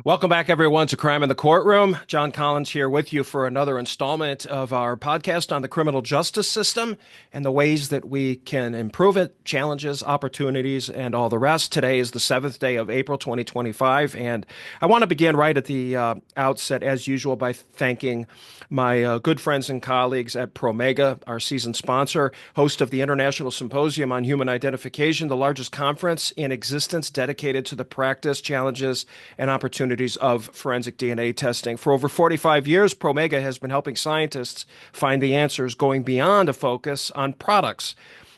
Welcome back, everyone, to Crime in the Courtroom. John Collins here with you for another installment of our podcast on the criminal justice system and the ways that we can improve it, challenges, opportunities, and all the rest. Today is the 7th day of April 2025, and I want to begin right at the outset, as usual, by thanking my good friends and colleagues at Promega, our season sponsor, host of the International Symposium on Human Identification, the largest conference in existence dedicated to the practice, challenges, and opportunities of forensic DNA testing. For over 45 years, Promega has been helping scientists find the answers, going beyond a focus on products.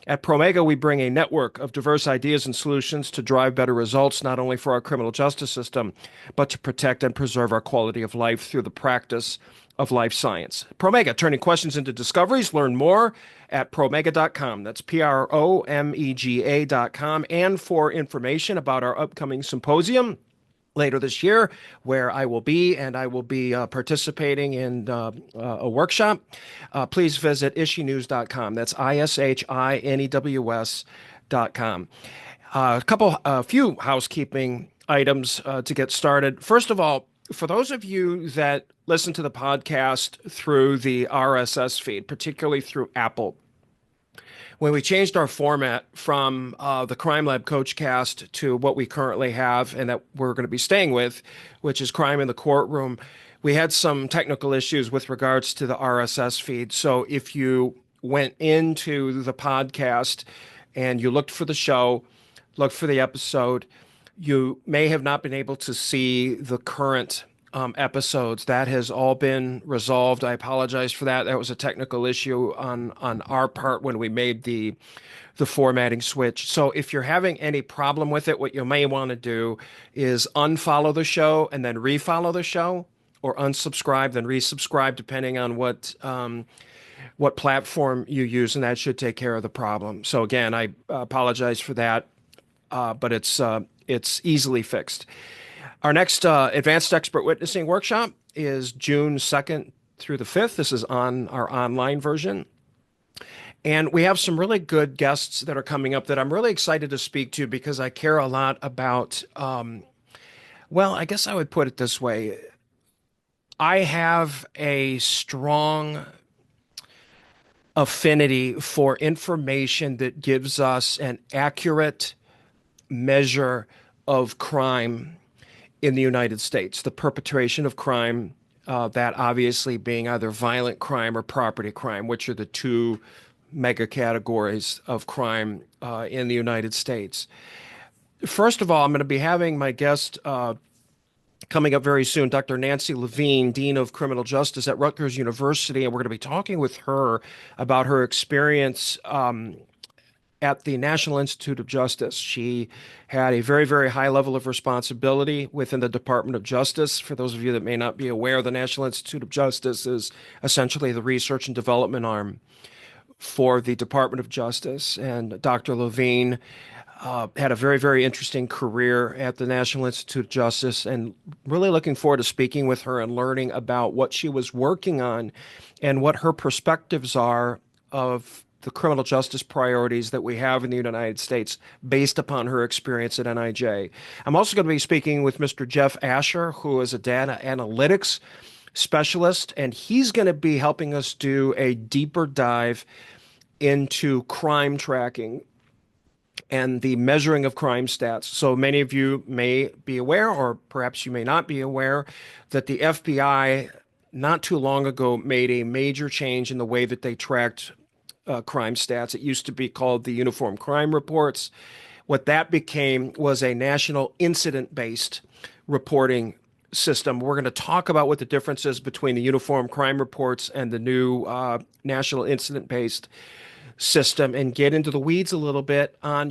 At Promega, we bring a network of diverse ideas and solutions to drive better results, not only for our criminal justice system, but to protect and preserve our quality of life through the practice of life science. Promega, turning questions into discoveries. Learn more at promega.com. That's promega.com. And for information about our upcoming symposium later this year, where I will be, and I will be participating in a workshop, please visit ishinews.com. That's ishinews.com. A few housekeeping items to get started. First of all, for those of you that listen to the podcast through the RSS feed, particularly through Apple, when we changed our format from the Crime Lab Coachcast to what we currently have and that we're going to be staying with, which is Crime in the Courtroom, we had some technical issues with regards to the RSS feed. So if you went into the podcast and you looked for the show, looked for the episode, you may have not been able to see the current episodes. That has all been resolved. I apologize for that. That was a technical issue on our part when we made the formatting switch. So if you're having any problem with it, what you may want to do is unfollow the show and then refollow the show, or unsubscribe then resubscribe, depending on what platform you use, and that should take care of the problem. So again, I apologize for that, but it's easily fixed. Our next Advanced Expert Witnessing workshop is June 2nd through the 5th. This is on our online version. And we have some really good guests that are coming up that I'm really excited to speak to, because I care a lot about, well, I guess I would put it this way. I have a strong affinity for information that gives us an accurate measure of crime in the United States, the perpetration of crime, that obviously being either violent crime or property crime, which are the two mega categories of crime in the United States. First of all, I'm going to be having my guest coming up very soon, Dr. Nancy Levine, Dean of Criminal Justice at Rutgers University, and we're going to be talking with her about her experience at the National Institute of Justice. She had a very, very high level of responsibility within the Department of Justice. For those of you that may not be aware, the National Institute of Justice is essentially the research and development arm for the Department of Justice. And Dr. Levine had a very, very interesting career at the National Institute of Justice, and really looking forward to speaking with her and learning about what she was working on and what her perspectives are of the criminal justice priorities that we have in the United States based upon her experience at NIJ. I'm also going to be speaking with Mr. Jeff Asher, who is a data analytics specialist, and he's going to be helping us do a deeper dive into crime tracking and the measuring of crime stats. So many of you may be aware, or perhaps you may not be aware, that the FBI not too long ago made a major change in the way that they tracked crime stats. It used to be called the Uniform Crime Reports. What that became was a national incident-based reporting system. We're going to talk about what the difference is between the Uniform Crime Reports and the new national incident-based system, and get into the weeds a little bit on,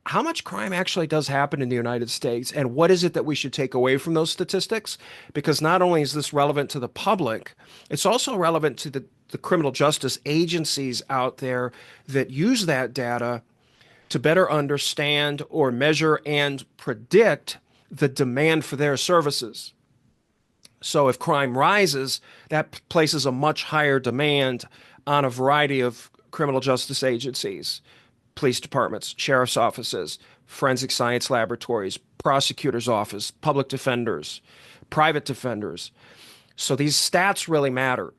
how much crime actually does happen in the United States, and what is it that we should take away from those statistics? Because not only is this relevant to the public, it's also relevant to the criminal justice agencies out there that use that data to better understand or measure and predict the demand for their services. So if crime rises, that places a much higher demand on a variety of criminal justice agencies. police departments, sheriff's offices, forensic science laboratories, prosecutor's office, public defenders, private defenders. So these stats really matter.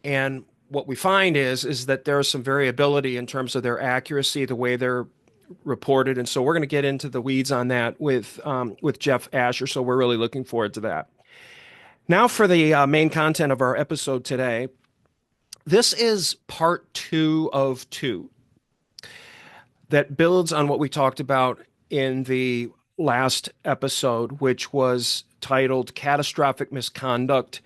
And what we find is that there's some variability in terms of their accuracy, the way they're reported. And so we're going to get into the weeds on that with Jeff Asher. So we're really looking forward to that. Now for the main content of our episode today. This is part 2 of 2 that builds on what we talked about in the last episode, which was titled Catastrophic Misconduct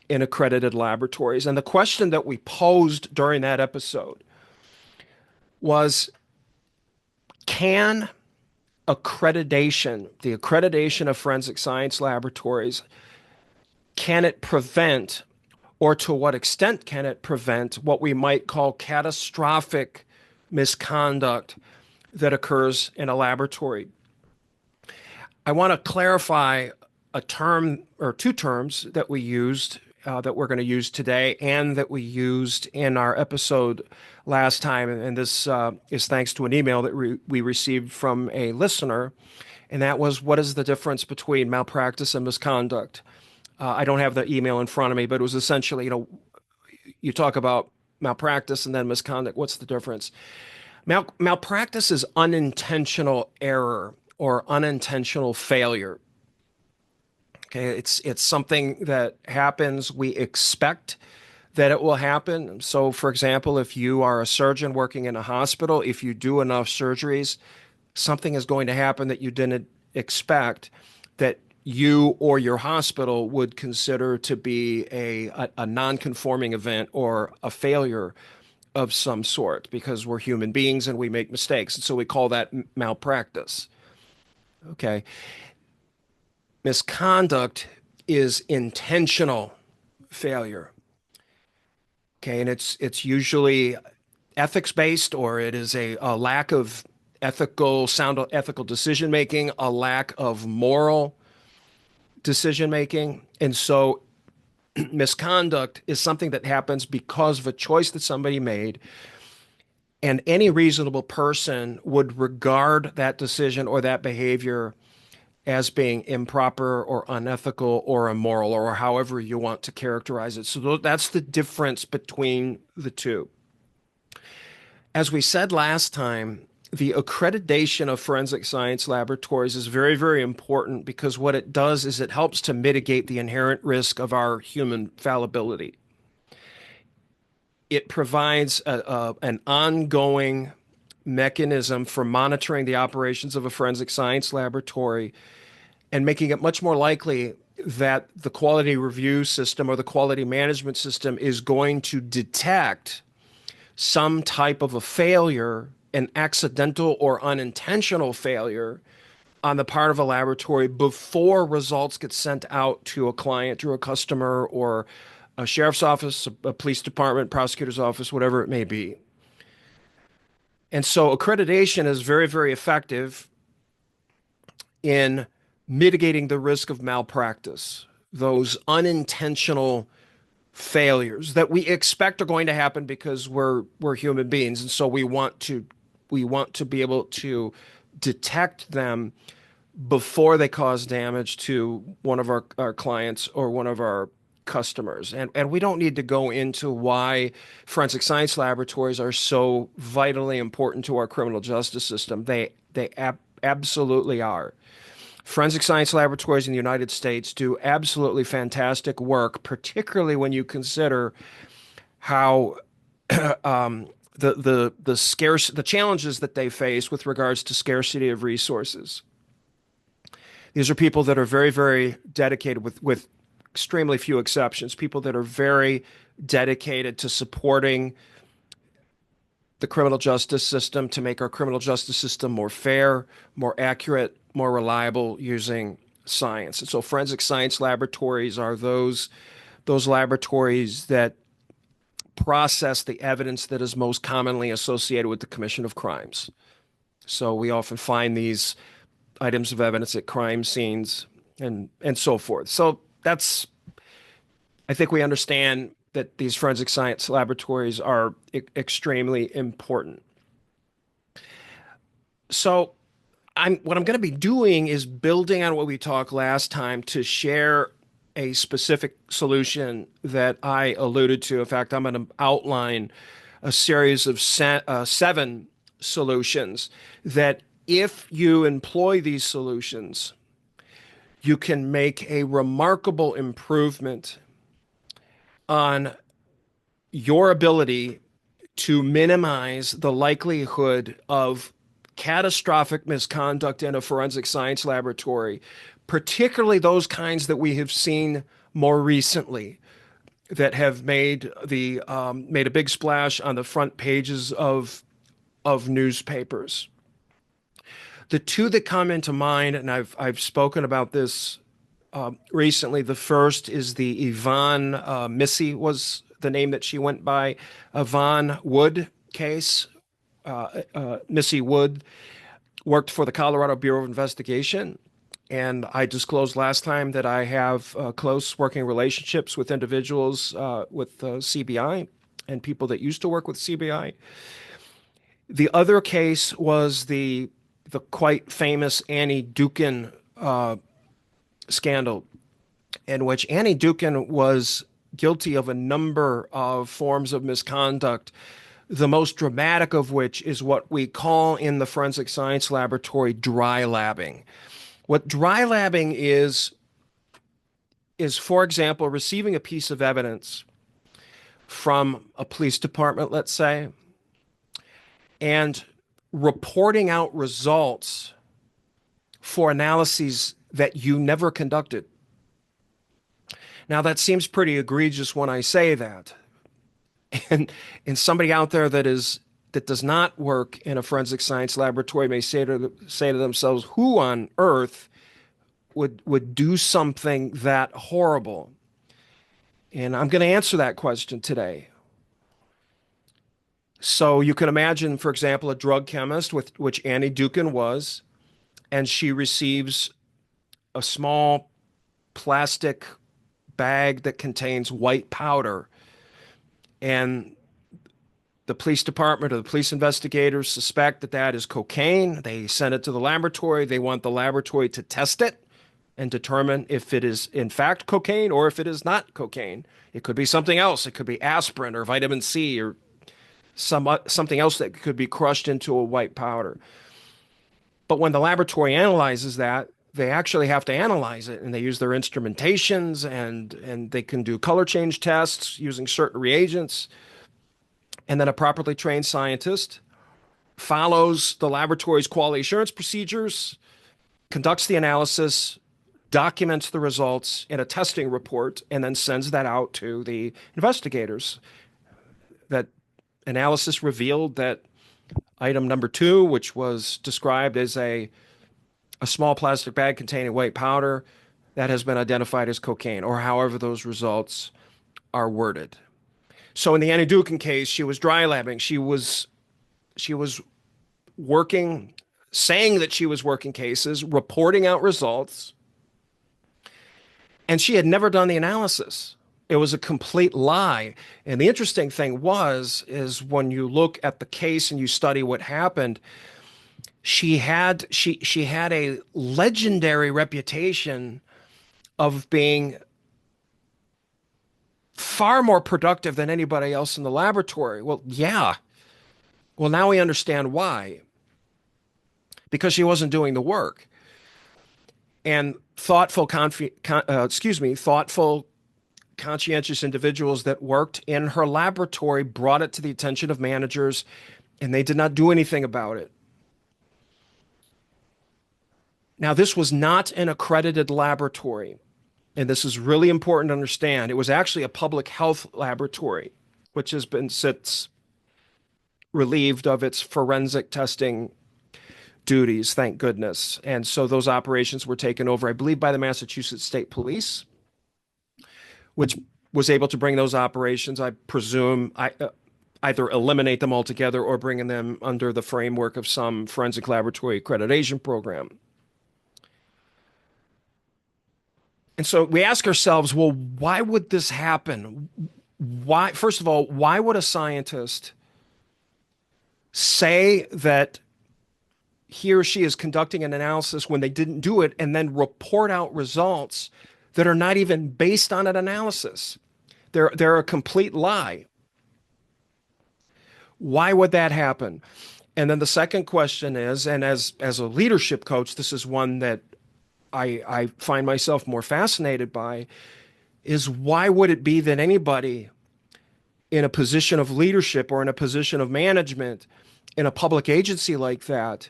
in Accredited Laboratories. And the question that we posed during that episode was, can accreditation, the accreditation of forensic science laboratories, can it prevent, or to what extent can it prevent, what we might call catastrophic misconduct that occurs in a laboratory? I want to clarify a term or 2 terms that we used, that we're going to use today, and that we used in our episode last time. And this is thanks to an email that we received from a listener. And that was, what is the difference between malpractice and misconduct? I don't have the email in front of me, but it was essentially, you talk about malpractice and then misconduct. What's the difference? Malpractice is unintentional error or unintentional failure. Okay, it's something that happens. We expect that it will happen. So, for example, if you are a surgeon working in a hospital, if you do enough surgeries, something is going to happen that you didn't expect, that you or your hospital would consider to be a non-conforming event or a failure of some sort, because we're human beings and we make mistakes. And so we call that malpractice. Okay. Misconduct is intentional failure. Okay. And it's usually ethics-based, or it is a lack of sound ethical decision-making, a lack of moral decision-making. And so misconduct is something that happens because of a choice that somebody made, and any reasonable person would regard that decision or that behavior as being improper or unethical or immoral, or however you want to characterize it. So that's the difference between the two. As we said last time, the accreditation of forensic science laboratories is very, very important, because what it does is it helps to mitigate the inherent risk of our human fallibility. It provides an ongoing mechanism for monitoring the operations of a forensic science laboratory and making it much more likely that the quality review system or the quality management system is going to detect some type of a failure, an accidental or unintentional failure on the part of a laboratory, before results get sent out to a client or a customer or a sheriff's office, a police department, prosecutor's office, whatever it may be. And so accreditation is very, very effective in mitigating the risk of malpractice, those unintentional failures that we expect are going to happen because we're human beings. And so we want to be able to detect them before they cause damage to one of our clients or one of our customers. And we don't need to go into why forensic science laboratories are so vitally important to our criminal justice system. They absolutely are. Forensic science laboratories in the United States do absolutely fantastic work, particularly when you consider how the challenges that they face with regards to scarcity of resources. These are people that are very, very dedicated, with extremely few exceptions, people that are very dedicated to supporting the criminal justice system, to make our criminal justice system more fair, more accurate, more reliable, using science. And so forensic science laboratories are those laboratories that process the evidence that is most commonly associated with the commission of crimes. So we often find these items of evidence at crime scenes and so forth. So I think we understand that these forensic science laboratories are extremely important. So what I'm going to be doing is building on what we talked last time to share a specific solution that I alluded to. In fact, I'm going to outline a series of seven solutions that if you employ these solutions, you can make a remarkable improvement on your ability to minimize the likelihood of catastrophic misconduct in a forensic science laboratory, particularly those kinds that we have seen more recently that have made a big splash on the front pages of newspapers. The two that come into mind, and I've spoken about this recently. The first is the Yvonne Missy was the name that she went by, Yvonne Wood case. Missy Wood worked for the Colorado Bureau of Investigation. And I disclosed last time that I have close working relationships with individuals with CBI and people that used to work with CBI. The other case was the quite famous Annie Dukin scandal, in which Annie Dukin was guilty of a number of forms of misconduct, the most dramatic of which is what we call in the forensic science laboratory dry labbing. What dry labbing is, for example, receiving a piece of evidence from a police department, let's say, and reporting out results for analyses that you never conducted. Now, that seems pretty egregious when I say that. And somebody out there that does not work in a forensic science laboratory may say to themselves, who on earth would do something that horrible? And I'm going to answer that question today. So you can imagine, for example, a drug chemist, with which Annie Dukin was, and she receives a small plastic bag that contains white powder. And the police department or the police investigators suspect that that is cocaine. They send it to the laboratory. They want the laboratory to test it and determine if it is in fact cocaine or if it is not cocaine. It could be something else. It could be aspirin or vitamin C or something else that could be crushed into a white powder. But when the laboratory analyzes that, they actually have to analyze it, and they use their instrumentations, and they can do color change tests using certain reagents. And then a properly trained scientist follows the laboratory's quality assurance procedures, conducts the analysis, documents the results in a testing report, and then sends that out to the investigators. That analysis revealed that item number 2, which was described as a small plastic bag containing white powder, that has been identified as cocaine, or however those results are worded. So in the Annie Dukin case, she was dry labbing. She was working, saying that she was working cases, reporting out results, and she had never done the analysis. It was a complete lie. And the interesting thing is when you look at the case and you study what happened, she had a legendary reputation of being far more productive than anybody else in the laboratory. Well, yeah. Well, now we understand why. Because she wasn't doing the work. And thoughtful, conscientious individuals that worked in her laboratory brought it to the attention of managers, and they did not do anything about it. Now, this was not an accredited laboratory, and this is really important to understand. It was actually a public health laboratory, which has been since relieved of its forensic testing duties, thank goodness. And so those operations were taken over, I believe, by the Massachusetts State Police, which was able to bring those operations, I presume, either eliminate them altogether or bring them under the framework of some forensic laboratory accreditation program. And so we ask ourselves, well, why would this happen? Why, first of all, why would a scientist say that he or she is conducting an analysis when they didn't do it and then report out results that are not even based on an analysis. They're a complete lie. Why would that happen? And then the second question is, and as a leadership coach, this is one that I find myself more fascinated by, is why would it be that anybody in a position of leadership or in a position of management in a public agency like that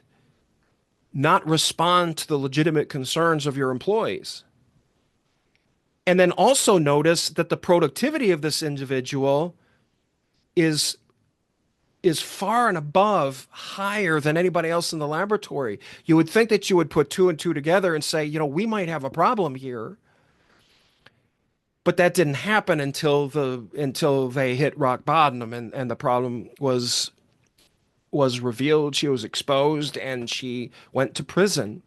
not respond to the legitimate concerns of your employees? And then also notice that the productivity of this individual is far and above higher than anybody else in the laboratory. You would think that you would put two and two together and say, we might have a problem here. But that didn't happen until they hit rock bottom, and the problem was revealed. She was exposed, and she went to prison.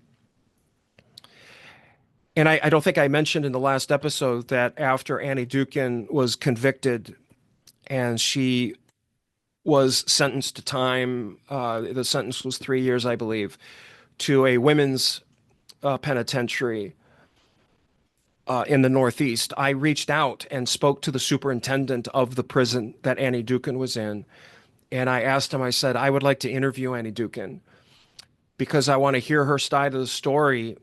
And I don't think I mentioned in the last episode that after Annie Dukin was convicted and she was sentenced to time, the sentence was 3 years, I believe, to a women's penitentiary in the Northeast. I reached out and spoke to the superintendent of the prison that Annie Dukin was in. And I asked him, I said, I would like to interview Annie Dukin because I want to hear her side of the story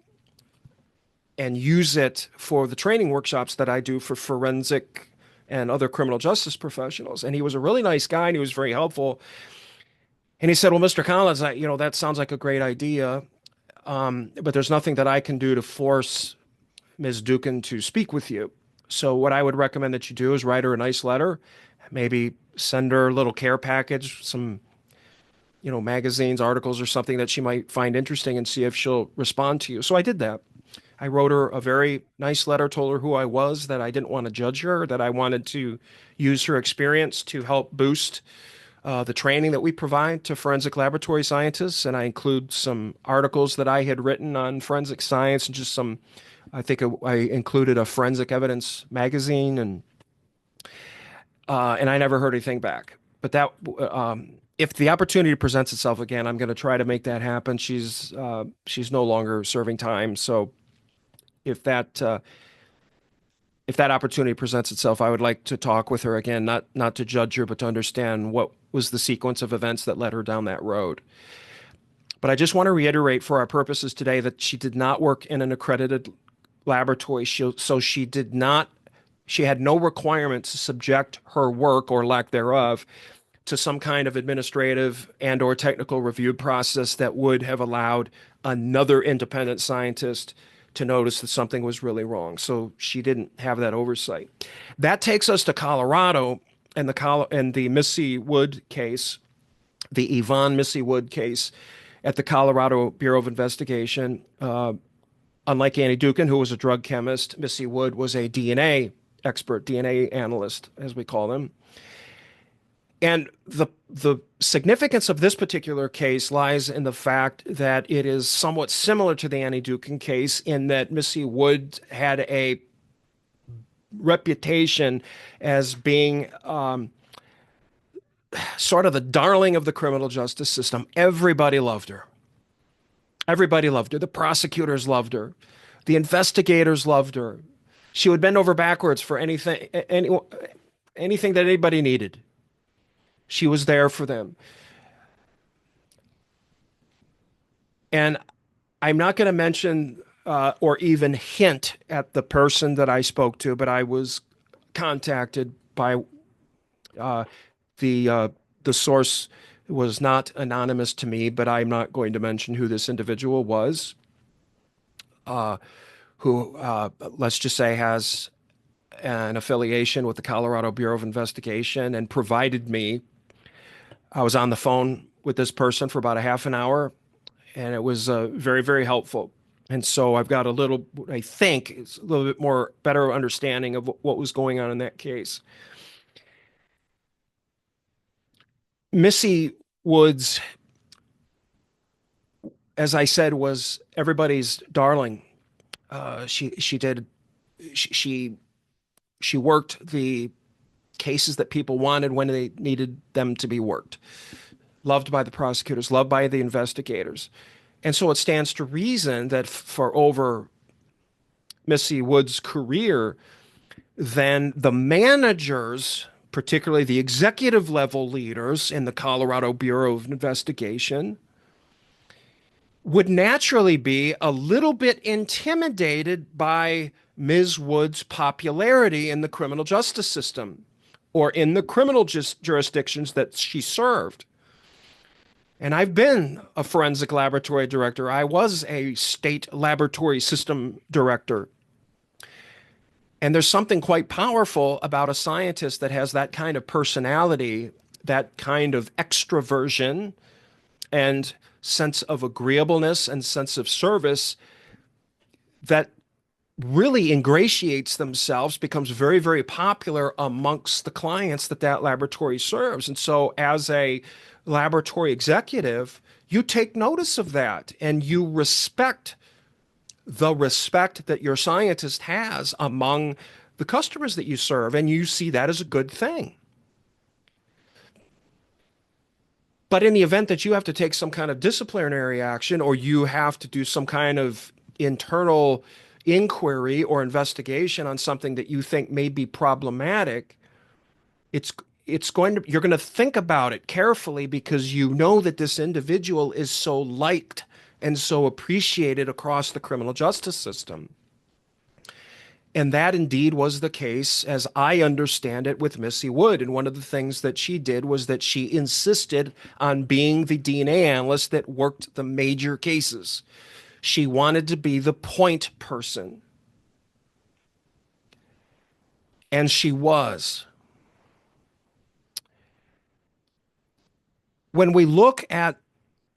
and use it for the training workshops that I do for forensic and other criminal justice professionals. And he was a really nice guy, and he was very helpful. And he said, well, Mr. Collins, that sounds like a great idea, but there's nothing that I can do to force Ms. Dukin to speak with you. So what I would recommend that you do is write her a nice letter, maybe send her a little care package, some magazines, articles, or something that she might find interesting, and see if she'll respond to you. So I did that. I wrote her a very nice letter, told her who I was, that I didn't want to judge her, that I wanted to use her experience to help boost the training that we provide to forensic laboratory scientists. And I include some articles that I had written on forensic science, and just I think I included a forensic evidence magazine, and I never heard anything back. But if the opportunity presents itself again, I'm going to try to make that happen. She's no longer serving time, so if that opportunity presents itself, I would like to talk with her again, not to judge her, but to understand what was the sequence of events that led her down that road. But I just want to reiterate for our purposes today that she did not work in an accredited laboratory, so she had no requirement to subject her work, or lack thereof, to some kind of administrative and or technical review process that would have allowed another independent scientist to notice that something was really wrong. So she didn't have that oversight. That takes us to Colorado and the Missy Wood case, the Yvonne Missy Wood case at the Colorado Bureau of Investigation. Unlike Annie Dukin, who was a drug chemist, Missy Wood was a DNA expert, DNA analyst, as we call them. And the significance of this particular case lies in the fact that it is somewhat similar to the Annie Dukin case, in that Missy Wood had a reputation as being sort of the darling of the criminal justice system. Everybody loved her. Everybody loved her. The prosecutors loved her. The investigators loved her. She would bend over backwards for anything that anybody needed. She was there for them. And I'm not going to mention or even hint at the person that I spoke to, but I was contacted by the source. Was not anonymous to me, but I'm not going to mention who this individual was, who, let's just say, has an affiliation with the Colorado Bureau of Investigation, and provided me. I was on the phone with this person for about a half an hour, and it was very, very helpful. And so I've got I think it's a little bit more better understanding of what was going on in that case. Missy Woods, as I said, was everybody's darling. She worked the cases that people wanted when they needed them to be worked. Loved by the prosecutors, loved by the investigators. And so it stands to reason that for over Missy Wood's career, then the managers, particularly the executive level leaders in the Colorado Bureau of Investigation, would naturally be a little bit intimidated by Ms. Wood's popularity in the criminal justice system or in the criminal jurisdictions that she served. And I've been a forensic laboratory director. I was a state laboratory system director. And there's something quite powerful about a scientist that has that kind of personality, that kind of extroversion and sense of agreeableness and sense of service that really ingratiates themselves, becomes very, very popular amongst the clients that that laboratory serves. And so as a laboratory executive, you take notice of that and you respect the respect that your scientist has among the customers that you serve, and you see that as a good thing. But in the event that you have to take some kind of disciplinary action or you have to do some kind of internal inquiry or investigation on something that you think may be problematic, you're going to think about it carefully because you know that this individual is so liked and so appreciated across the criminal justice system. And that indeed was the case, as I understand it, with Missy Wood. And one of the things that she did was that she insisted on being the DNA analyst that worked the major cases. She wanted to be the point person. And she was. When we look at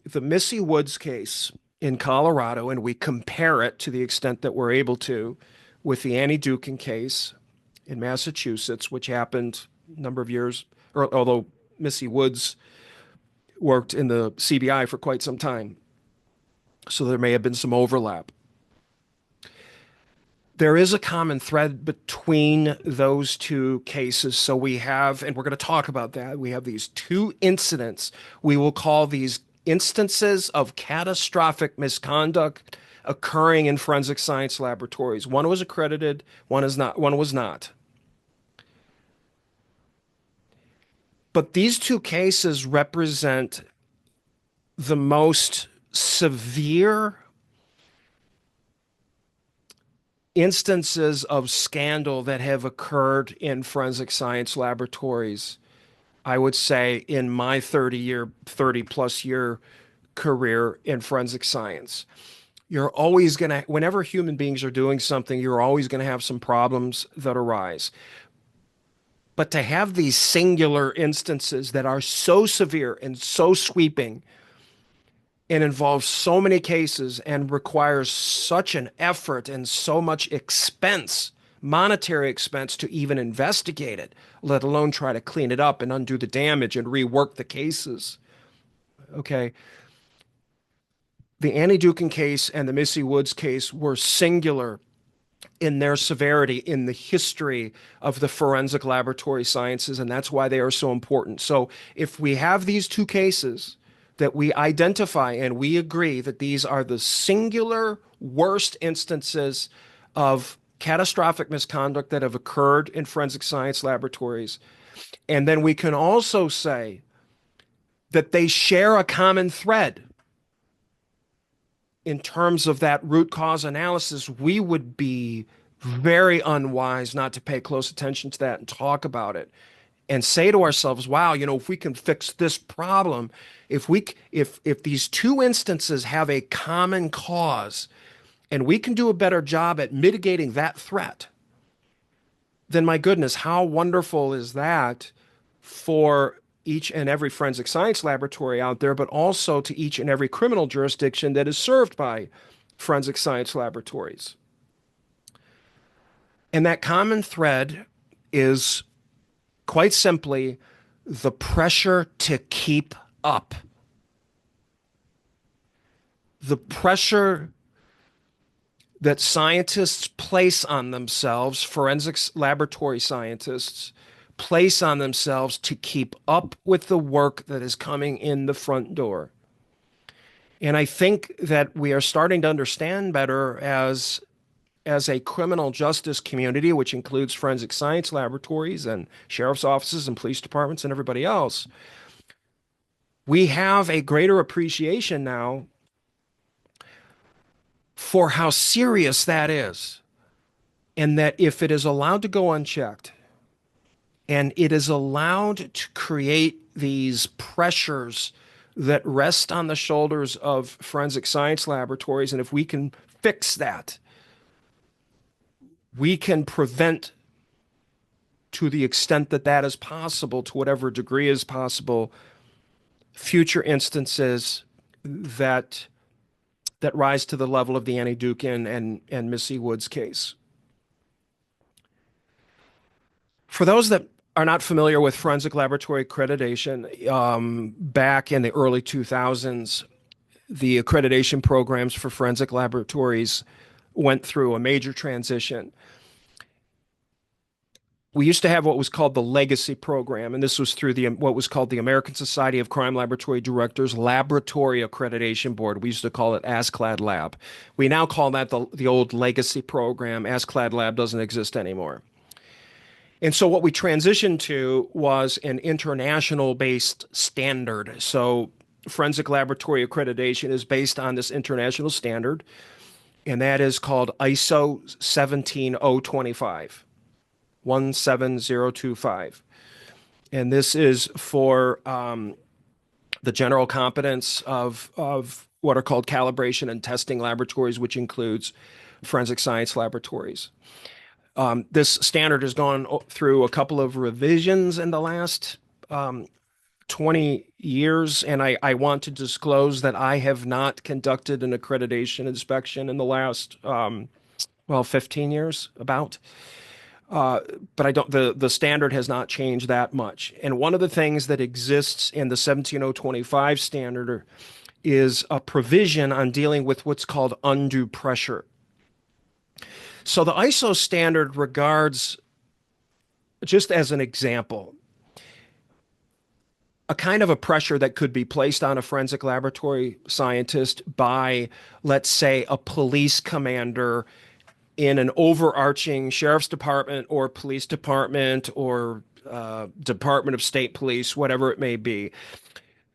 the Missy Woods case in Colorado and we compare it to the extent that we're able to with the Annie Dukin case in Massachusetts, which happened a number of years, although Missy Woods worked in the CBI for quite some time, so there may have been some overlap. There is a common thread between those two cases. So we have, and we're going to talk about that, we have these two incidents. We will call these instances of catastrophic misconduct occurring in forensic science laboratories. One was accredited, one was not. But these two cases represent the most severe instances of scandal that have occurred in forensic science laboratories, I would say, in my 30 plus year career in forensic science. You're always going to, whenever human beings are doing something, you're always going to have some problems that arise. But to have these singular instances that are so severe and so sweeping and involves so many cases and requires such an effort and so much expense, monetary expense, to even investigate it, let alone try to clean it up and undo the damage and rework the cases. Okay. The Annie Dukin case and the Missy Woods case were singular in their severity in the history of the forensic laboratory sciences, and that's why they are so important. So if we have these two cases that we identify and we agree that these are the singular worst instances of catastrophic misconduct that have occurred in forensic science laboratories, and then we can also say that they share a common thread in terms of that root cause analysis, we would be very unwise not to pay close attention to that and talk about it and say to ourselves, wow, if we can fix this problem, if these two instances have a common cause and we can do a better job at mitigating that threat, then my goodness, how wonderful is that for each and every forensic science laboratory out there, but also to each and every criminal jurisdiction that is served by forensic science laboratories. And that common thread is quite simply the pressure to keep up. The pressure that scientists place on themselves, forensics laboratory scientists, place on themselves to keep up with the work that is coming in the front door. And I think that we are starting to understand better as a criminal justice community, which includes forensic science laboratories and sheriff's offices and police departments and everybody else. We have a greater appreciation now for how serious that is, and that if it is allowed to go unchecked and it is allowed to create these pressures that rest on the shoulders of forensic science laboratories, and if we can fix that, we can prevent, to the extent that that is possible, to whatever degree is possible, future instances that rise to the level of the Annie Dukin and Missy Woods case. For those that are not familiar with forensic laboratory accreditation, back in the early 2000s, the accreditation programs for forensic laboratories went through a major transition. We used to have what was called the Legacy Program, and this was through what was called the American Society of Crime Laboratory Directors Laboratory Accreditation Board. We used to call it ASCLD Lab. We now call that the old Legacy Program. ASCLD Lab doesn't exist anymore. And so what we transitioned to was an international-based standard. So forensic laboratory accreditation is based on this international standard, and that is called ISO 17025. 17025. And this is for the general competence of what are called calibration and testing laboratories, which includes forensic science laboratories. This standard has gone through a couple of revisions in the last 20 years, and I want to disclose that I have not conducted an accreditation inspection in the last, 15 years, about. But I don't. The standard has not changed that much. And one of the things that exists in the 17025 standard is a provision on dealing with what's called undue pressure. So the ISO standard regards, just as an example, a kind of a pressure that could be placed on a forensic laboratory scientist by, let's say, a police commander in an overarching sheriff's department or police department or Department of State Police, whatever it may be.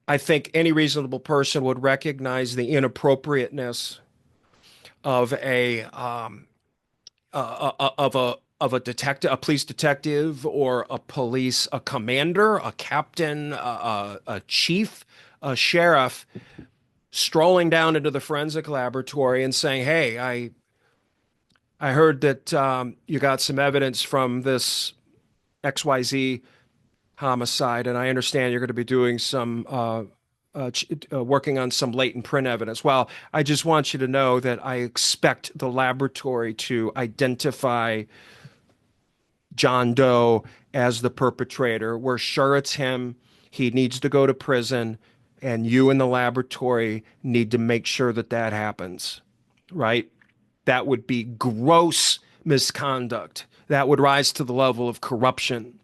I think any reasonable person would recognize the inappropriateness of a detective, a police detective, or a commander, a captain, a chief, a sheriff, strolling down into the forensic laboratory and saying, "Hey, I heard that you got some evidence from this XYZ homicide, and I understand you're going to be doing some working on some latent print evidence. Well, I just want you to know that I expect the laboratory to identify John Doe as the perpetrator. We're sure it's him. He needs to go to prison, and you in the laboratory need to make sure that that happens," right? That would be gross misconduct. That would rise to the level of corruption.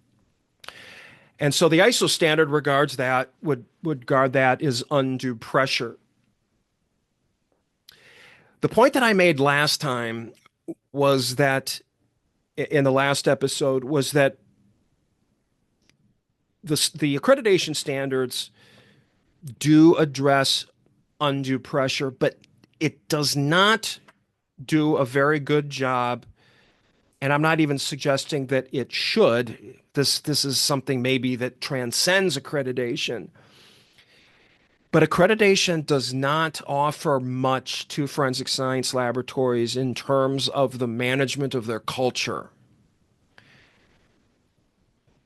And so the ISO standard regards that, would regard that as undue pressure. The point that I made last time was that, in the last episode, was that the accreditation standards do address undue pressure, but it does not do a very good job, and I'm not even suggesting that it should. This is something maybe that transcends accreditation. But accreditation does not offer much to forensic science laboratories in terms of the management of their culture.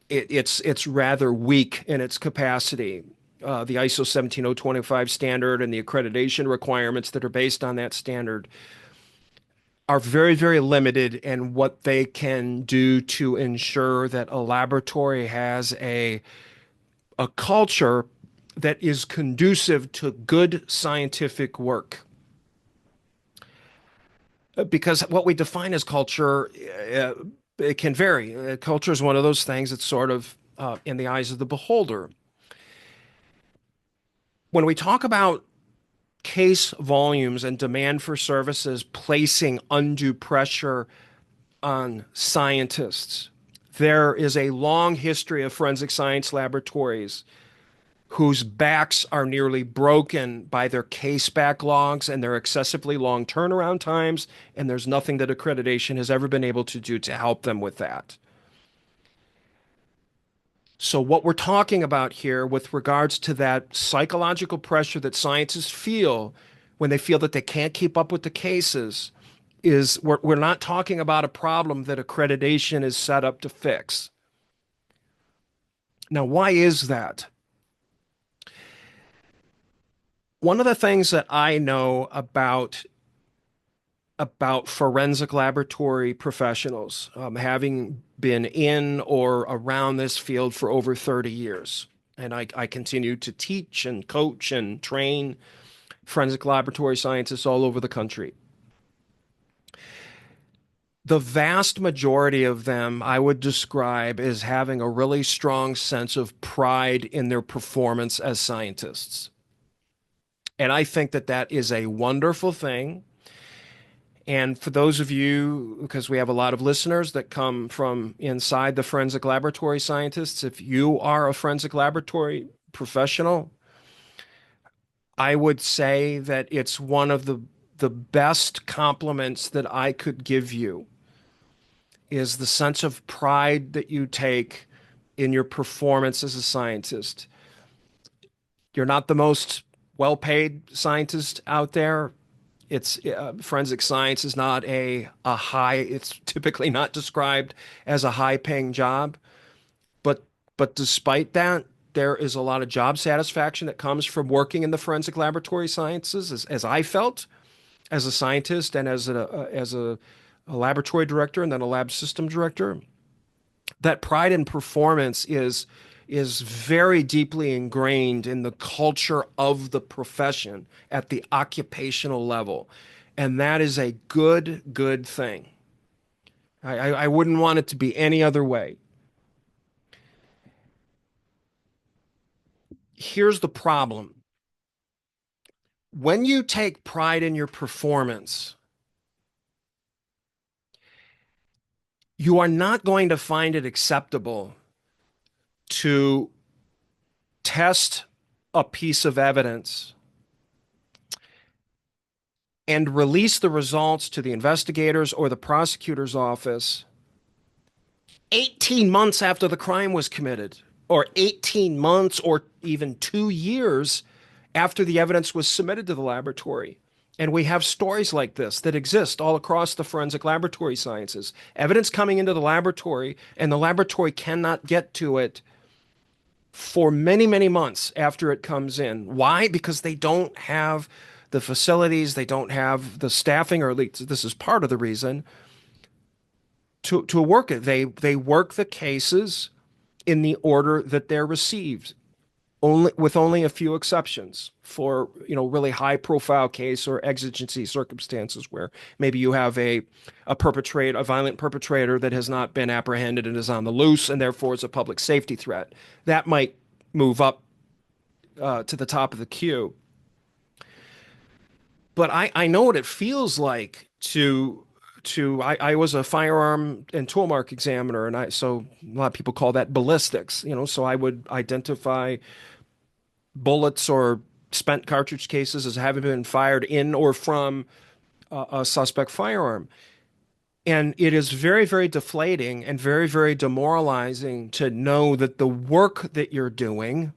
It's rather weak in its capacity. The ISO 17025 standard and the accreditation requirements that are based on that standard are very, very limited in what they can do to ensure that a laboratory has a culture that is conducive to good scientific work. Because what we define as culture, it can vary. Culture is one of those things that's sort of in the eyes of the beholder. When we talk about case volumes and demand for services placing undue pressure on scientists. There is a long history of forensic science laboratories whose backs are nearly broken by their case backlogs and their excessively long turnaround times, and there's nothing that accreditation has ever been able to do to help them with that. So, what we're talking about here with regards to that psychological pressure that scientists feel when they feel that they can't keep up with the cases is we're not talking about a problem that accreditation is set up to fix. Now, why is that? One of the things that I know about forensic laboratory professionals, having been in or around this field for over 30 years, and I continue to teach and coach and train forensic laboratory scientists all over the country. The vast majority of them I would describe as having a really strong sense of pride in their performance as scientists. And I think that that is a wonderful thing. And for those of you, because we have a lot of listeners that come from inside the forensic laboratory scientists, if you are a forensic laboratory professional, I would say that it's one of the best compliments that I could give you is the sense of pride that you take in your performance as a scientist. You're not the most well-paid scientist out there. It's forensic science is not a high, it's typically not described as a high-paying job. But despite that, there is a lot of job satisfaction that comes from working in the forensic laboratory sciences, as I felt as a scientist and as a laboratory director and then a lab system director. That pride in performance is very deeply ingrained in the culture of the profession at the occupational level. And that is a good thing. I wouldn't want it to be any other way. Here's the problem. When you take pride in your performance, you are not going to find it acceptable to test a piece of evidence and release the results to the investigators or the prosecutor's office 18 months after the crime was committed, or 18 months or even 2 years after the evidence was submitted to the laboratory. And we have stories like this that exist all across the forensic laboratory sciences. Evidence coming into the laboratory, and the laboratory cannot get to it for many, many months after it comes in. Why? Because they don't have the facilities, they don't have the staffing, or at least this is part of the reason, to work it. They work the cases in the order that they're received, only a few exceptions for, really high profile case or exigency circumstances where maybe you have a violent perpetrator that has not been apprehended and is on the loose and therefore is a public safety threat. That might move up to the top of the queue. But I know what it feels like I was a firearm and tool mark examiner, and so a lot of people call that ballistics, so I would identify bullets or spent cartridge cases as having been fired in or from a suspect firearm. And it is very, very deflating and very, very demoralizing to know that the work that you're doing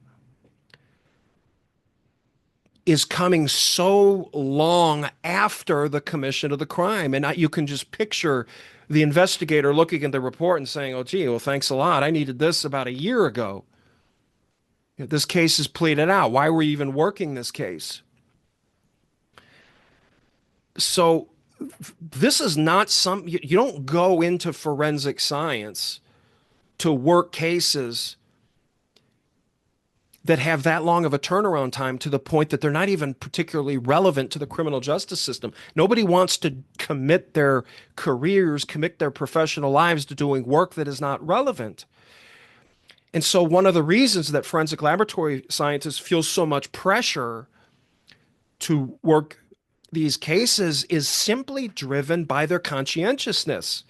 is coming so long after the commission of the crime. And you can just picture the investigator looking at the report and saying, oh, gee, well, thanks a lot. I needed this about a year ago. This case is pleaded out. Why were we even working this case? So this is not you don't go into forensic science to work cases that have that long of a turnaround time to the point that they're not even particularly relevant to the criminal justice system. Nobody wants to commit their careers, commit their professional lives to doing work that is not relevant. And so one of the reasons that forensic laboratory scientists feel so much pressure to work these cases is simply driven by their conscientiousness.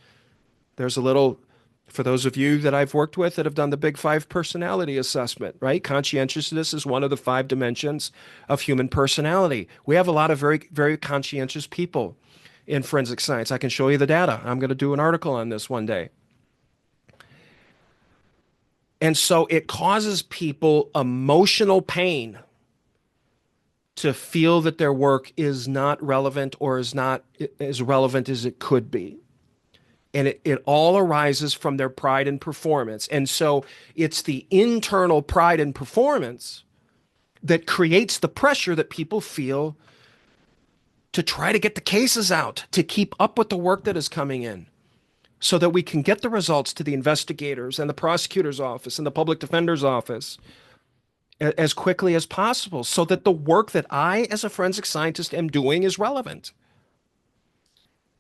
There's a little, for those of you that I've worked with that have done the Big Five personality assessment, right? Conscientiousness is one of the 5 dimensions of human personality. We have a lot of very, very conscientious people in forensic science. I can show you the data. I'm going to do an article on this one day. And so it causes people emotional pain to feel that their work is not relevant or is not as relevant as it could be. And it all arises from their pride and performance. And so it's the internal pride and performance that creates the pressure that people feel to try to get the cases out, to keep up with the work that is coming in, so that we can get the results to the investigators and the prosecutor's office and the public defender's office as quickly as possible, so that the work that I, as a forensic scientist, am doing is relevant.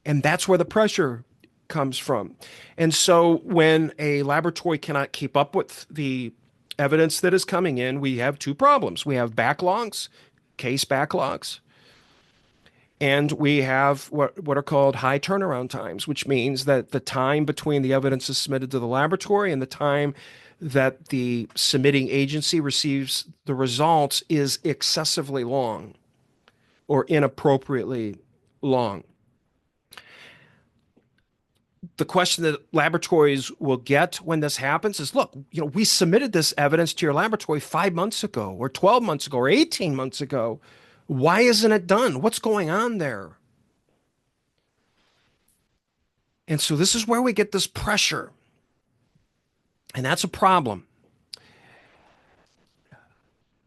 And that's where the pressure comes from. And so when a laboratory cannot keep up with the evidence that is coming in, we have 2 problems. We have backlogs, case backlogs, and we have what are called high turnaround times, which means that the time between the evidence is submitted to the laboratory and the time that the submitting agency receives the results is excessively long or inappropriately long. The question that laboratories will get when this happens is, look, we submitted this evidence to your laboratory 5 months ago or 12 months ago or 18 months ago. Why isn't it done? What's going on there? And so this is where we get this pressure. And that's a problem.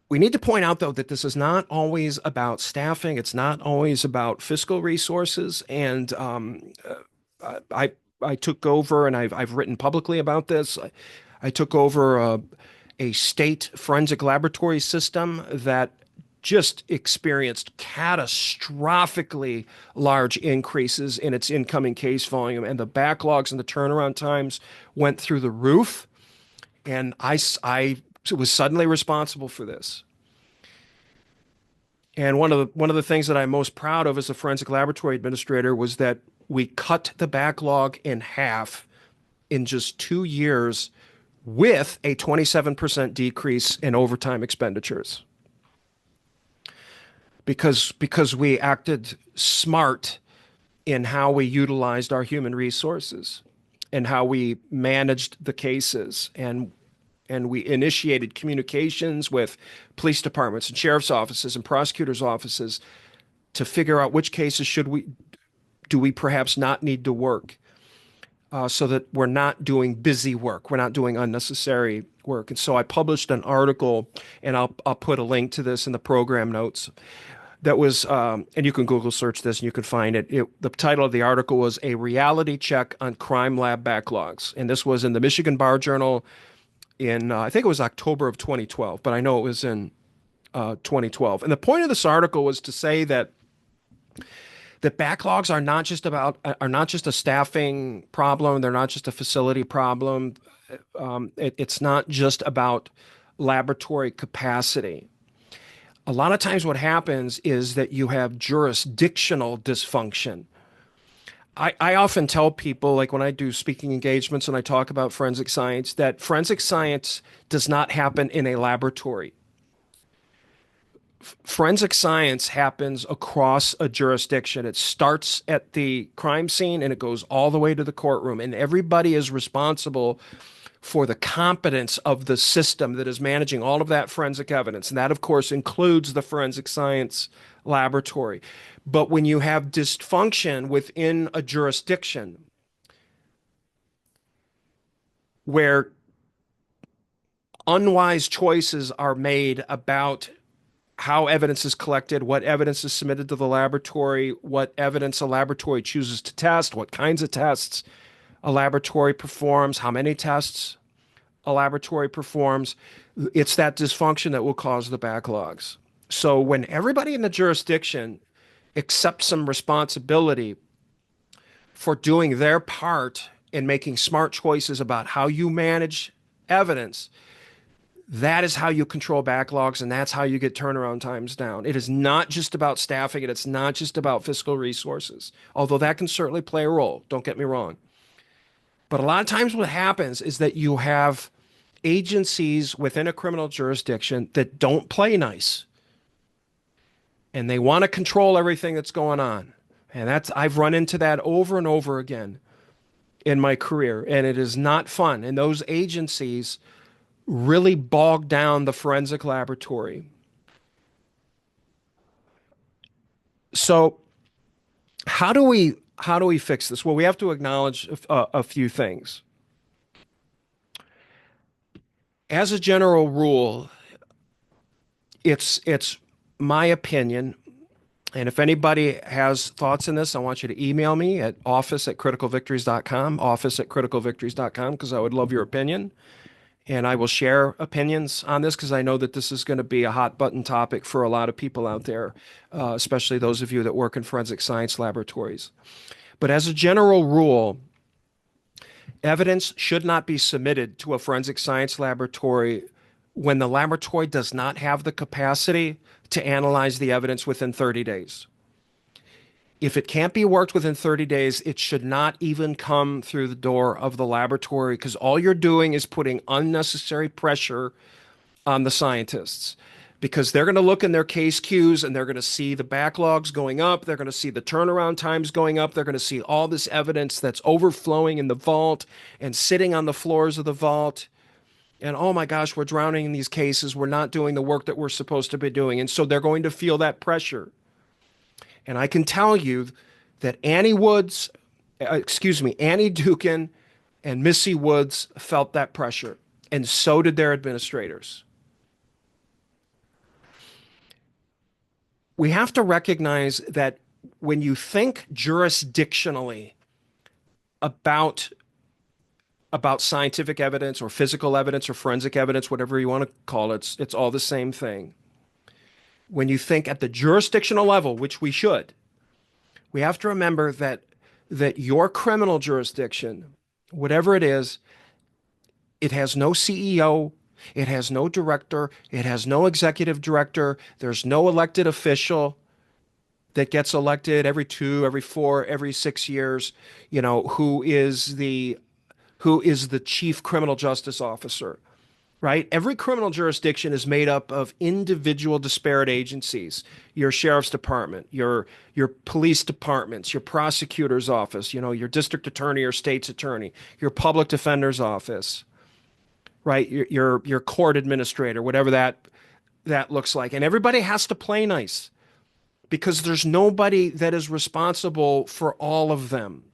We need to point out, though, that this is not always about staffing. It's not always about fiscal resources. And I took over, and I've written publicly about this. I took over a state forensic laboratory system that just experienced catastrophically large increases in its incoming case volume, and the backlogs and the turnaround times went through the roof. And I was suddenly responsible for this. And one of the things that I'm most proud of as a forensic laboratory administrator was that we cut the backlog in half in just 2 years with a 27% decrease in overtime expenditures. Because we acted smart in how we utilized our human resources and how we managed the cases, and we initiated communications with police departments and sheriff's offices and prosecutors' offices to figure out which cases do we perhaps not need to work, so that we're not doing busy work, we're not doing unnecessary work. And so I published an article, and I'll put a link to this in the program notes. That was, and you can Google search this and you can find it. The title of the article was "A Reality Check on Crime Lab Backlogs." And this was in the Michigan Bar Journal in, I think it was October of 2012, but I know it was in 2012. And the point of this article was to say that backlogs are not just a staffing problem. They're not just a facility problem. It's not just about laboratory capacity. A lot of times what happens is that you have jurisdictional dysfunction. I often tell people, like when I do speaking engagements and I talk about forensic science, that forensic science does not happen in a laboratory. Forensic science happens across a jurisdiction. It starts at the crime scene and it goes all the way to the courtroom, and everybody is responsible for the competence of the system that is managing all of that forensic evidence. And that, of course, includes the forensic science laboratory. But when you have dysfunction within a jurisdiction where unwise choices are made about how evidence is collected, what evidence is submitted to the laboratory, what evidence a laboratory chooses to test, what kinds of tests a laboratory performs, how many tests a laboratory performs, it's that dysfunction that will cause the backlogs. So when everybody in the jurisdiction accepts some responsibility for doing their part in making smart choices about how you manage evidence, That is how you control backlogs, and that's how you get turnaround times down. It is not just about staffing, and it's not just about fiscal resources, although that can certainly play a role. Don't get me wrong. But a lot of times what happens is that you have agencies within a criminal jurisdiction that don't play nice, and they want to control everything that's going on. And that's I've run into that over and over again in my career, and it is not fun. And those agencies really bog down the forensic laboratory. So how do we fix this? Well, we have to acknowledge a few things. As a general rule, it's my opinion, and if anybody has thoughts on this, I want you to email me at office@criticalvictories.com, office@criticalvictories.com, because I would love your opinion. And I will share opinions on this because I know that this is going to be a hot button topic for a lot of people out there, especially those of you that work in forensic science laboratories. But as a general rule, evidence should not be submitted to a forensic science laboratory when the laboratory does not have the capacity to analyze the evidence within 30 days. If it can't be worked within 30 days, it should not even come through the door of the laboratory because all you're doing is putting unnecessary pressure on the scientists because they're going to look in their case queues and they're going to see the backlogs going up. They're going to see the turnaround times going up. They're going to see all this evidence that's overflowing in the vault and sitting on the floors of the vault. And oh my gosh, we're drowning in these cases. We're not doing the work that we're supposed to be doing. And so they're going to feel that pressure. And I can tell you that Annie Dukin and Missy Woods felt that pressure, and so did their administrators. We have to recognize that when you think jurisdictionally about scientific evidence or physical evidence or forensic evidence, whatever you want to call it, it's all the same thing. When you think at the jurisdictional level, which we should, we have to remember that your criminal jurisdiction, whatever it is, it has no CEO, it has no director, it has no executive director, there's no elected official that gets elected every 2, every 4, every 6 years, who is the chief criminal justice officer. Right? Every criminal jurisdiction is made up of individual disparate agencies. Your sheriff's department, your police departments, your prosecutor's office, your district attorney or state's attorney, your public defender's office, right? Your court administrator, whatever that looks like. And everybody has to play nice because there's nobody that is responsible for all of them.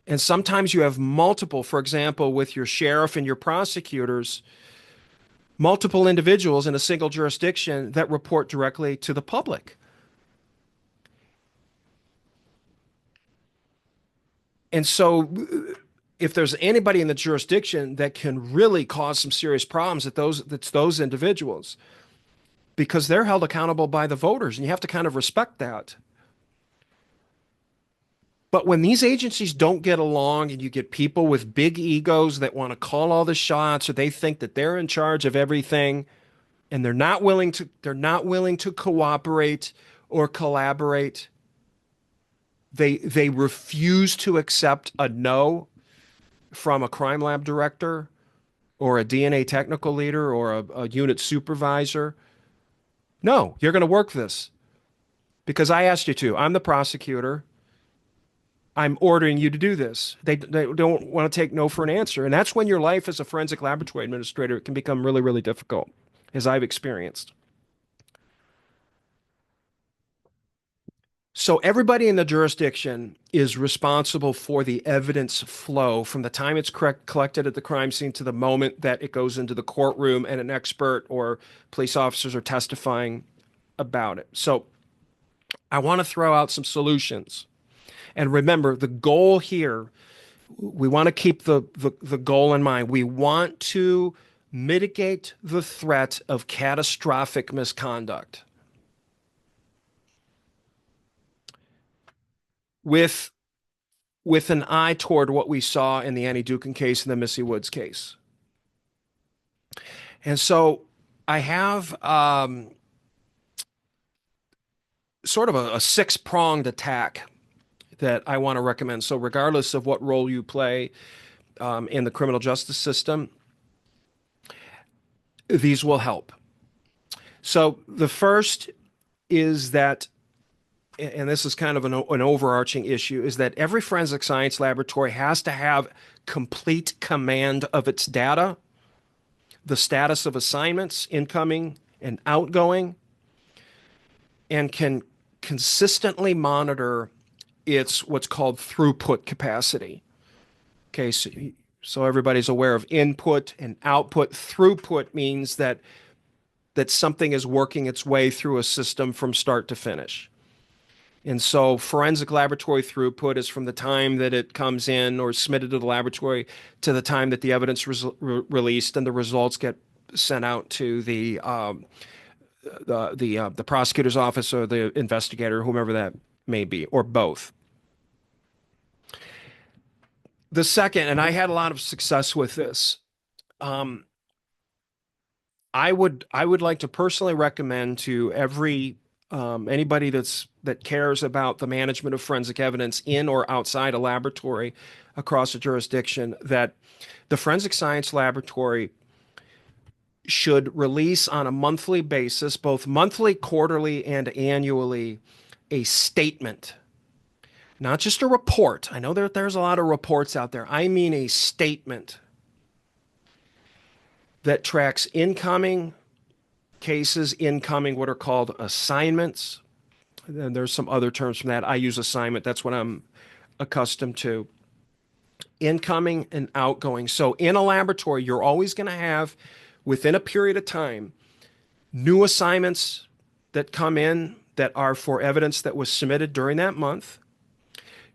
And sometimes you have multiple, for example, with your sheriff and your prosecutors, multiple individuals in a single jurisdiction that report directly to the public. And so if there's anybody in the jurisdiction that can really cause some serious problems, it's those individuals because they're held accountable by the voters, and you have to kind of respect that. But when these agencies don't get along and you get people with big egos that want to call all the shots or they think that they're in charge of everything and they're not willing to cooperate or collaborate, they refuse to accept a no from a crime lab director or a DNA technical leader or a unit supervisor. No, you're going to work this because I asked you to. I'm the prosecutor. I'm ordering you to do this. They don't want to take no for an answer. And that's when your life as a forensic laboratory administrator can become really, really difficult, as I've experienced. So everybody in the jurisdiction is responsible for the evidence flow from the time it's collected at the crime scene to the moment that it goes into the courtroom and an expert or police officers are testifying about it. So I want to throw out some solutions. And remember, the goal here, we want to keep the goal in mind. We want to mitigate the threat of catastrophic misconduct with an eye toward what we saw in the Annie Dukin case and the Missy Woods case. And so I have sort of a six-pronged attack that I want to recommend. So regardless of what role you play in the criminal justice system, these will help. So the first is that, and this is kind of an overarching issue, is that every forensic science laboratory has to have complete command of its data, the status of assignments, incoming and outgoing, and can consistently monitor its what's called throughput capacity. Okay, so everybody's aware of input and output. Throughput means that something is working its way through a system from start to finish. And so forensic laboratory throughput is from the time that it comes in or submitted to the laboratory to the time that the evidence released and the results get sent out to the prosecutor's office or the investigator, whomever that may be, or both. The second, and I had a lot of success with this, I would like to personally recommend to anybody that cares about the management of forensic evidence in or outside a laboratory across a jurisdiction that the forensic science laboratory should release on a monthly basis, both monthly, quarterly, and annually, a statement. Not just a report. I know there's a lot of reports out there. I mean a statement that tracks incoming cases, incoming what are called assignments. And there's some other terms from that. I use assignment. That's what I'm accustomed to. Incoming and outgoing. So in a laboratory, you're always going to have, within a period of time, new assignments that come in that are for evidence that was submitted during that month.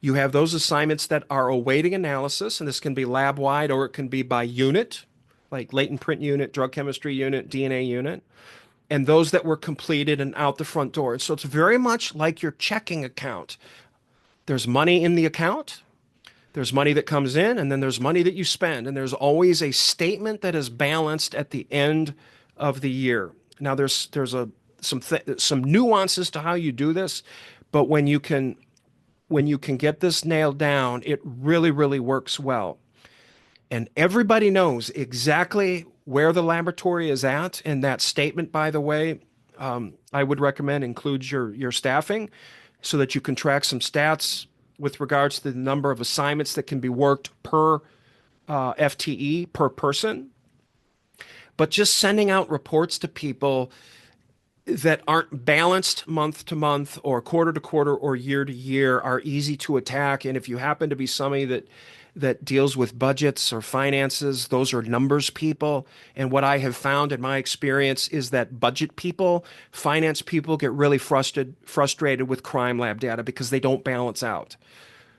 You have those assignments that are awaiting analysis, and this can be lab-wide or it can be by unit, like latent print unit, drug chemistry unit, DNA unit, and those that were completed and out the front door. So it's very much like your checking account. There's money in the account, there's money that comes in, and then there's money that you spend, and there's always a statement that is balanced at the end of the year. Now there's some nuances to how you do this, but when you can get this nailed down, it really, really works well. And everybody knows exactly where the laboratory is at. And that statement, by the way, I would recommend includes your staffing so that you can track some stats with regards to the number of assignments that can be worked per FTE, per person. But just sending out reports to people that aren't balanced month to month or quarter to quarter or year to year are easy to attack. And if you happen to be somebody that deals with budgets or finances, those are numbers people. And what I have found in my experience is that budget people, finance people get really frustrated with crime lab data because they don't balance out.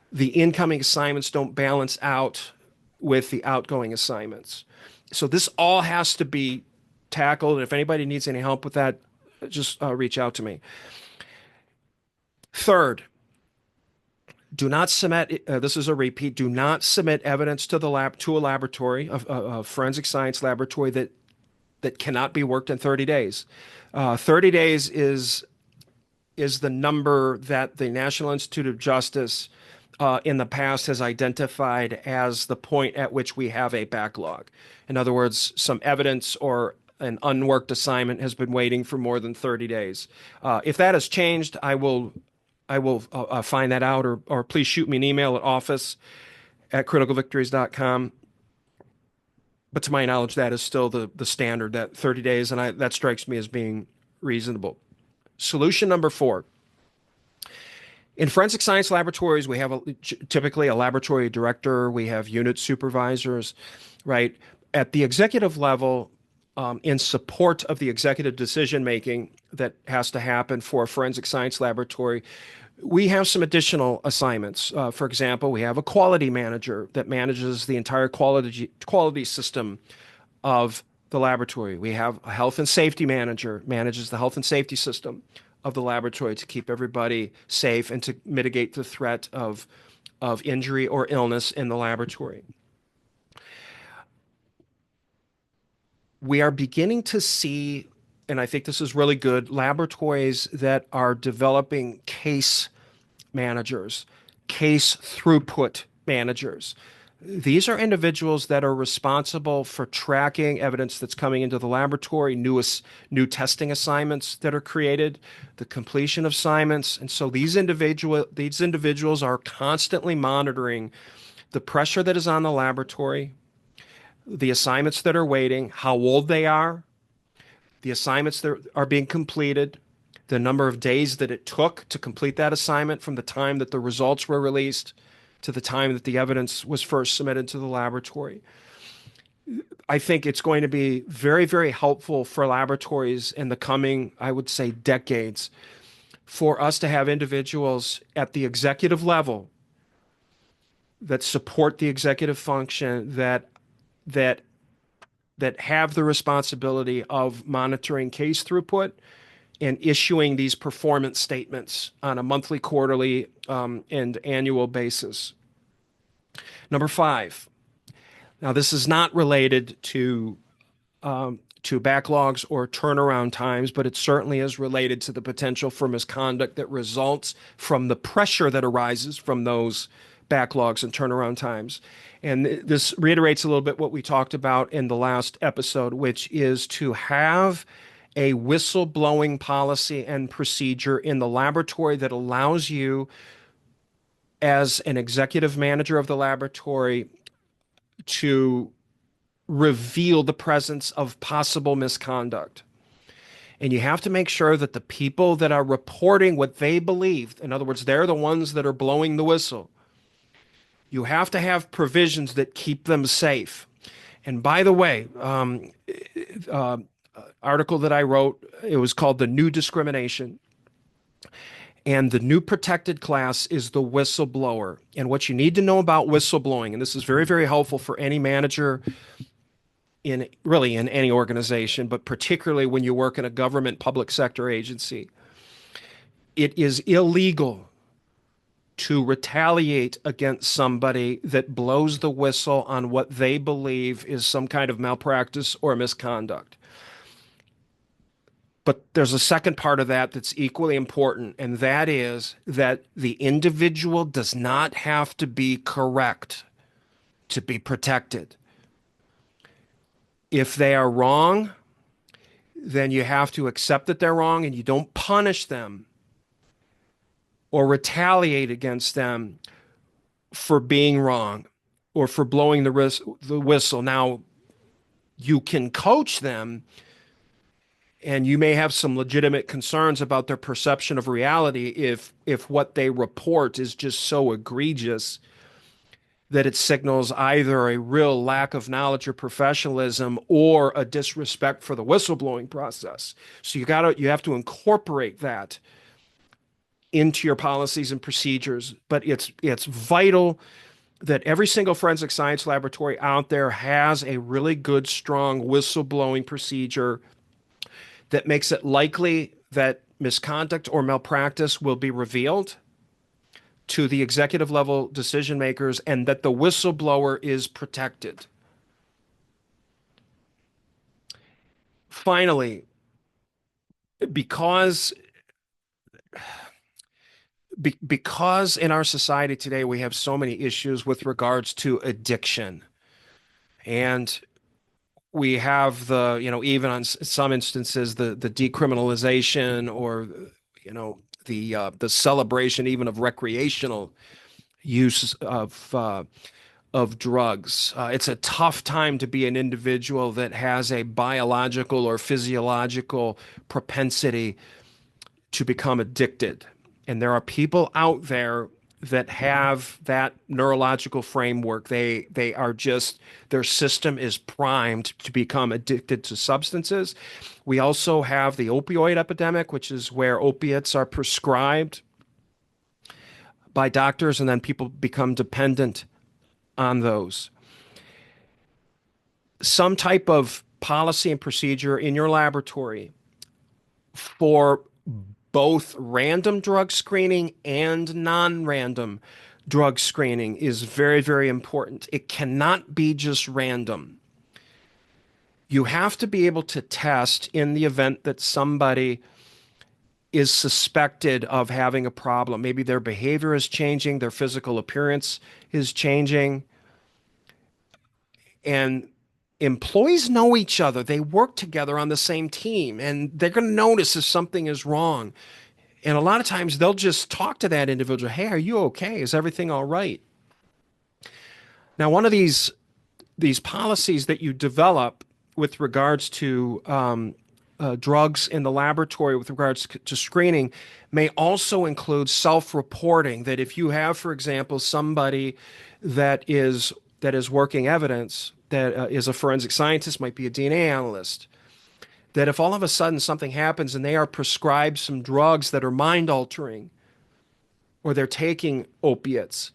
The incoming assignments don't balance out with the outgoing assignments. So this all has to be tackled. And if anybody needs any help with that, just reach out to me. Third, do not submit, this is a repeat, do not submit evidence to a laboratory, a forensic science laboratory that cannot be worked in 30 days. 30 days is the number that the National Institute of Justice in the past has identified as the point at which we have a backlog. In other words, some evidence or an unworked assignment has been waiting for more than 30 days. If that has changed, I will find that out, or please shoot me an email at office@criticalvictories.com. But to my knowledge, that is still the standard, that 30 days, and that strikes me as being reasonable. Solution number 4. In forensic science laboratories, we have typically a laboratory director, we have unit supervisors, right? At the executive level, in support of the executive decision making that has to happen for a forensic science laboratory, we have some additional assignments. For example, we have a quality manager that manages the entire quality system of the laboratory. We have a health and safety manager, manages the health and safety system of the laboratory to keep everybody safe and to mitigate the threat of injury or illness in the laboratory. we are beginning to see, and I think this is really good, laboratories that are developing case managers, case throughput managers. These are individuals that are responsible for tracking evidence that's coming into the laboratory, new testing assignments that are created, the completion of assignments. And so these individuals are constantly monitoring the pressure that is on the laboratory, the assignments that are waiting, how old they are, the assignments that are being completed, the number of days that it took to complete that assignment from the time that the results were released to the time that the evidence was first submitted to the laboratory. I think it's going to be very, very helpful for laboratories in the coming, I would say, decades, for us to have individuals at the executive level that support the executive function, that have the responsibility of monitoring case throughput and issuing these performance statements on a monthly, quarterly, and annual basis. Number 5. Now, this is not related to backlogs or turnaround times, but it certainly is related to the potential for misconduct that results from the pressure that arises from those backlogs and turnaround times. And this reiterates a little bit what we talked about in the last episode, which is to have a whistleblowing policy and procedure in the laboratory that allows you, as an executive manager of the laboratory, to reveal the presence of possible misconduct. And you have to make sure that the people that are reporting what they believe, in other words, they're the ones that are blowing the whistle, you have to have provisions that keep them safe. And by the way, article that I wrote, it was called The New Discrimination. And the new protected class is the whistleblower. And what you need to know about whistleblowing, and this is very, very helpful for any manager in any organization, but particularly when you work in a government public sector agency, it is illegal to retaliate against somebody that blows the whistle on what they believe is some kind of malpractice or misconduct. But there's a second part of that that's equally important, and that is that the individual does not have to be correct to be protected. If they are wrong, then you have to accept that they're wrong, and you don't punish them or retaliate against them for being wrong or for blowing the whistle. Now, you can coach them, and you may have some legitimate concerns about their perception of reality if what they report is just so egregious that it signals either a real lack of knowledge or professionalism or a disrespect for the whistleblowing process. So you have to incorporate that into your policies and procedures. But it's vital that every single forensic science laboratory out there has a really good, strong whistleblowing procedure that makes it likely that misconduct or malpractice will be revealed to the executive level decision makers and that the whistleblower is protected. Finally, because in our society today we have so many issues with regards to addiction, and we have even on some instances the decriminalization or the celebration even of recreational use of drugs. It's a tough time to be an individual that has a biological or physiological propensity to become addicted. And there are people out there that have that neurological framework. They are just, their system is primed to become addicted to substances. We also have the opioid epidemic, which is where opiates are prescribed by doctors and then people become dependent on those. Some type of policy and procedure in your laboratory for both random drug screening and non-random drug screening is very, very important. It cannot be just random. You have to be able to test in the event that somebody is suspected of having a problem. Maybe their behavior is changing, their physical appearance is changing, and employees know each other. They work together on the same team, and they're going to notice if something is wrong. And a lot of times they'll just talk to that individual. Hey, are you okay? Is everything all right? Now, one of these policies that you develop with regards to drugs in the laboratory, with regards to screening, may also include self-reporting. That if you have, for example, somebody that is working evidence, that is a forensic scientist, might be a DNA analyst, that if all of a sudden something happens and they are prescribed some drugs that are mind altering, or they're taking opiates,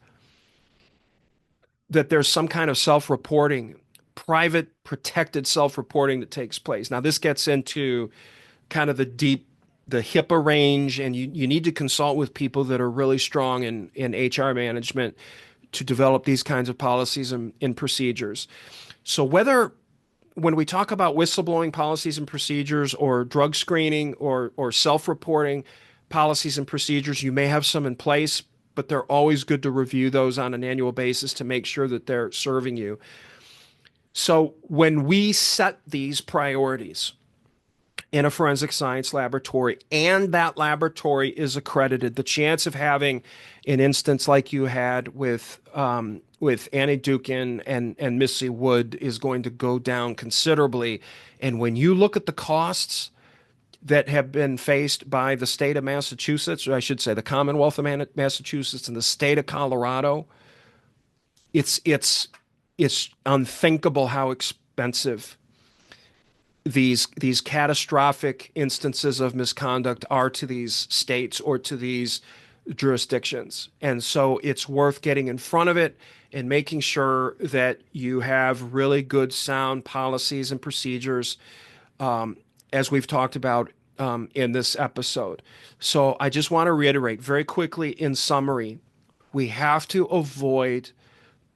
that there's some kind of self-reporting, private, protected self-reporting that takes place. Now, this gets into kind of the HIPAA range, and you need to consult with people that are really strong in HR management to develop these kinds of policies and procedures. So when we talk about whistleblowing policies and procedures, or drug screening, or self-reporting policies and procedures, you may have some in place, but they're always good to review those on an annual basis to make sure that they're serving you. So when we set these priorities in a forensic science laboratory, and that laboratory is accredited, the chance of having an instance like you had with Annie Dukin and Missy Wood is going to go down considerably. And when you look at the costs that have been faced by the state of Massachusetts, or I should say the Commonwealth of Massachusetts and the state of Colorado, it's unthinkable how expensive these catastrophic instances of misconduct are to these states or to these jurisdictions. And so it's worth getting in front of it and making sure that you have really good, sound policies and procedures, as we've talked about in this episode. So I just want to reiterate very quickly in summary, we have to avoid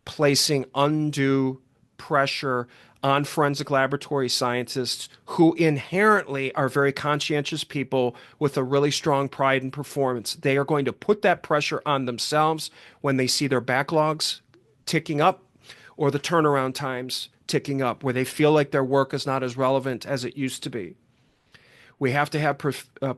placing undue pressure on forensic laboratory scientists, who inherently are very conscientious people with a really strong pride in performance. They are going to put that pressure on themselves when they see their backlogs ticking up, or the turnaround times ticking up, where they feel like their work is not as relevant as it used to be. We have to have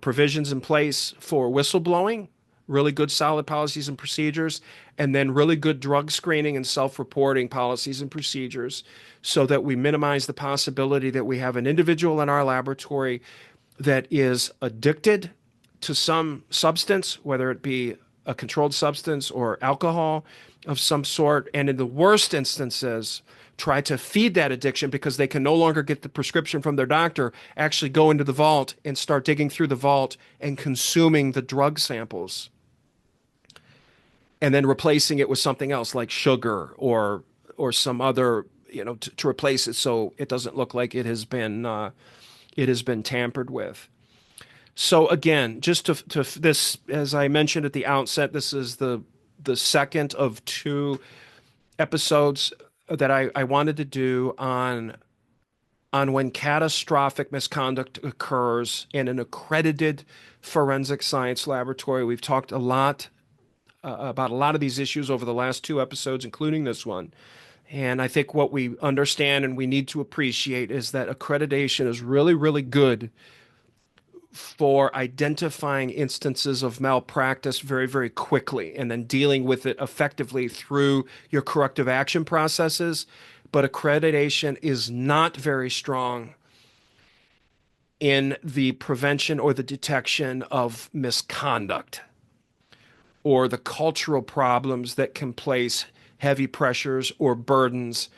provisions in place for whistleblowing, really good solid policies and procedures, and then really good drug screening and self-reporting policies and procedures, so that we minimize the possibility that we have an individual in our laboratory that is addicted to some substance, whether it be a controlled substance or alcohol of some sort, and in the worst instances, try to feed that addiction because they can no longer get the prescription from their doctor, actually go into the vault and start digging through the vault and consuming the drug samples, and then replacing it with something else like sugar or some other, to replace it so it doesn't look like it has been tampered with. So again, just to this, as I mentioned at the outset, this is the second of two episodes that I wanted to do on when catastrophic misconduct occurs in an accredited forensic science laboratory. We've talked a lot about a lot of these issues over the last two episodes, including this one. And I think what we understand and we need to appreciate is that accreditation is really, really good for identifying instances of malpractice very, very quickly, and then dealing with it effectively through your corrective action processes. But accreditation is not very strong in the prevention or the detection of misconduct, or the cultural problems that can place heavy pressures or burdens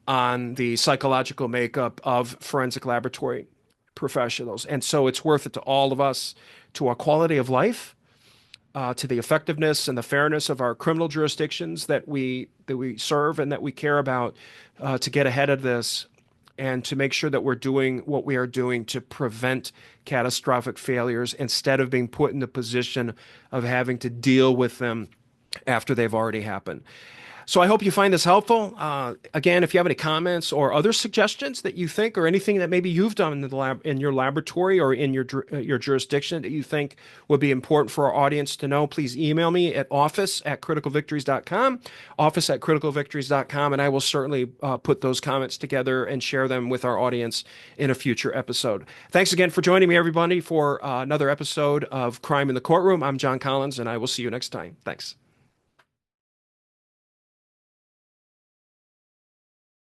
on the psychological makeup of forensic laboratory professionals. And so it's worth it to all of us, to our quality of life, to the effectiveness and the fairness of our criminal jurisdictions that we serve and that we care about, to get ahead of this and to make sure that we're doing what we are doing to prevent catastrophic failures, instead of being put in the position of having to deal with them after they've already happened. So I hope you find this helpful. Again, if you have any comments or other suggestions that you think, or anything that maybe you've done in the in your laboratory or in your jurisdiction that you think would be important for our audience to know, please email me at office@criticalvictories.com, office@criticalvictories.com, and I will certainly put those comments together and share them with our audience in a future episode. Thanks again for joining me, everybody, for another episode of Crime in the Courtroom. I'm John Collins, and I will see you next time. Thanks.